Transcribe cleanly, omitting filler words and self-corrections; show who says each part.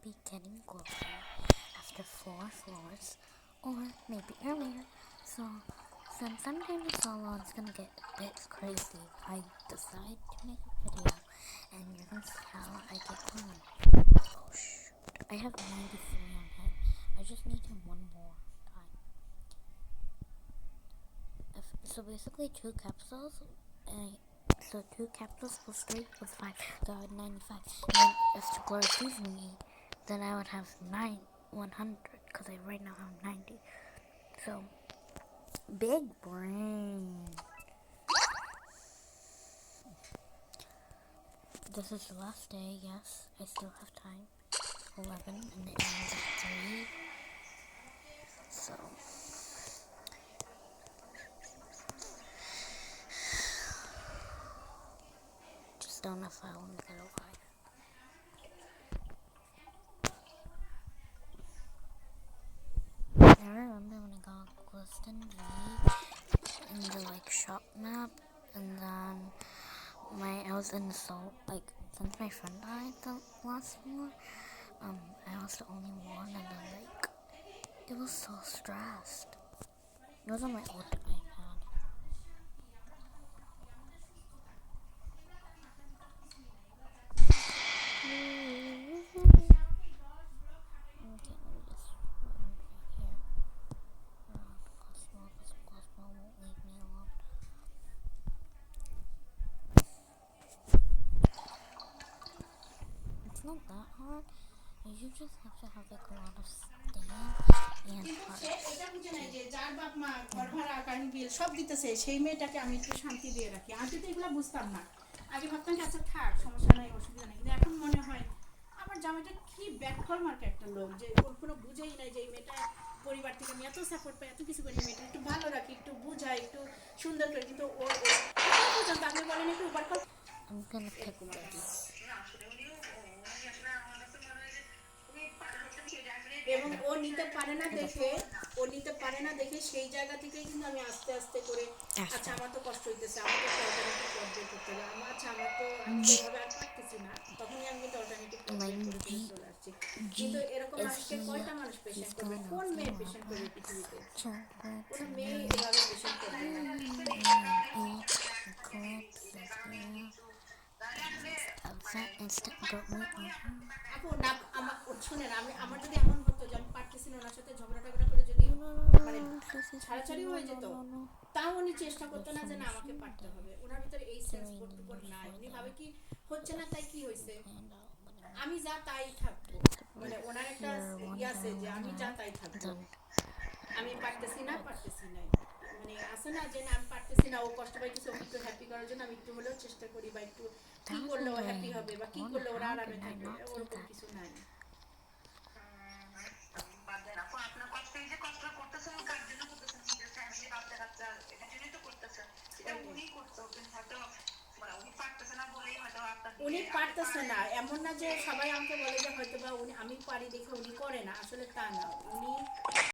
Speaker 1: be getting closer after 4 floors, or maybe earlier. So, since I'm doing a solo, it's gonna get a bit crazy. I decide to make a video, and you're gonna see how I get going. Oh shoot, I have 93 on him. I just need him one more time. So basically 2 capsules, so 2 capsules plus 3 plus 5, so I had 95. And then if Explorer sees me, then I would have 100, because I right now have 90. So, big brain. This is the last day, yes, I still have time. 11, and it ends at 3. So, just don't know if I want to get alive. I remember when I got Gliston V in the shop map, and then I was in the soul, since my friend died the last war, I was the only one, and then it was so stressed. It was on my old iPad. Okay, let me just run right here. Cosmo won't leave me alone. It's not that hard. You just have to have a lot of stand and hearts.
Speaker 2: এটা বুঝে নাই যে যার বাপ মা ঘর ভাড়া current bill সব দিতেছে সেই মেয়েটাকে আমি একটু শান্তি দিয়ে রাখি। আগে তো এগুলো বুঝতাম না। আগে ভাবতাম যে আচ্ছা থাক, সমস্যা নাই, অসুবিধা নাই। কিন্তু এখন মনে হয় আমার জামাইটা কি ব্যাকফল মার্কে একটা লোক, যে ওর কোনো বুঝেই নাই যে এই মেয়েটা পরিবার থেকে আমি এত সাপোর্ট পাই, এত কিছু করি, মেয়েটা একটু ভালো রাখি, একটু বুঝাই, একটু সুন্দর করে। কিন্তু ওর পর্যন্ত আপনি বলেন একটু over
Speaker 1: I'm gonna pick this.
Speaker 2: এবং ও নিতে পারে না দেখে সেই জায়গা থেকেই কিন্তু আমি আস্তে আস্তে করে আচ্ছা আমার তো কষ্ট হইতেছে, আমার তো অল্টারনেটিভ পথ বের করতে হবে, আচ্ছা আমার তো আমি তো এভাবে আর পারতেছি না, তখনই আমি কিন্তু অল্টারনেটিভ পথ বের করে চলে আসছি। কিন্তু এরকম মানুষকে কয়টা মানুষ পেশেন্ট করবে? কোন মেয়ে পেশেন্ট করবে পৃথিবীতে? কোনো মেয়ে এভাবে পেশেন্ট করবে না। আপু না আমার শুনেন, আমার যদি এমন হতো যে আমি পারতেছি না, ওনার সাথে ঝগড়া টগড়া করে যদি মানে ছাড়াছাড়ি হয়ে যেত, তাও উনি চেষ্টা করতো না যে না আমাকে পারতে হবে। ওনার ভিতরে এই সেন্স বোধ নাই। উনি ভাবে কি হচ্ছে না তাই কি হয়েছে, আমি যা তাই থাকবো। মানে ওনার একটা আছে যে আমি যা তাই থাকবো, আমি পারতেছি না মানে আছে না যে না আমি পারতেছি না, ও কষ্ট পাইতেছে, ওকে একটু হ্যাপি করার জন্য আমি একটু হলেও চেষ্টা করি, বা একটু কি করলে ও হ্যাপি হবে, বা কি করলে ওরা আরামে থাকবে, ওরকম কিছু নাই। উনি পারতেছে না এমন না যে সবাই আমাকে বলে যে হয়তো বা উনি আমি পারি দেখে উনি করে না, আসলে তা না। উনি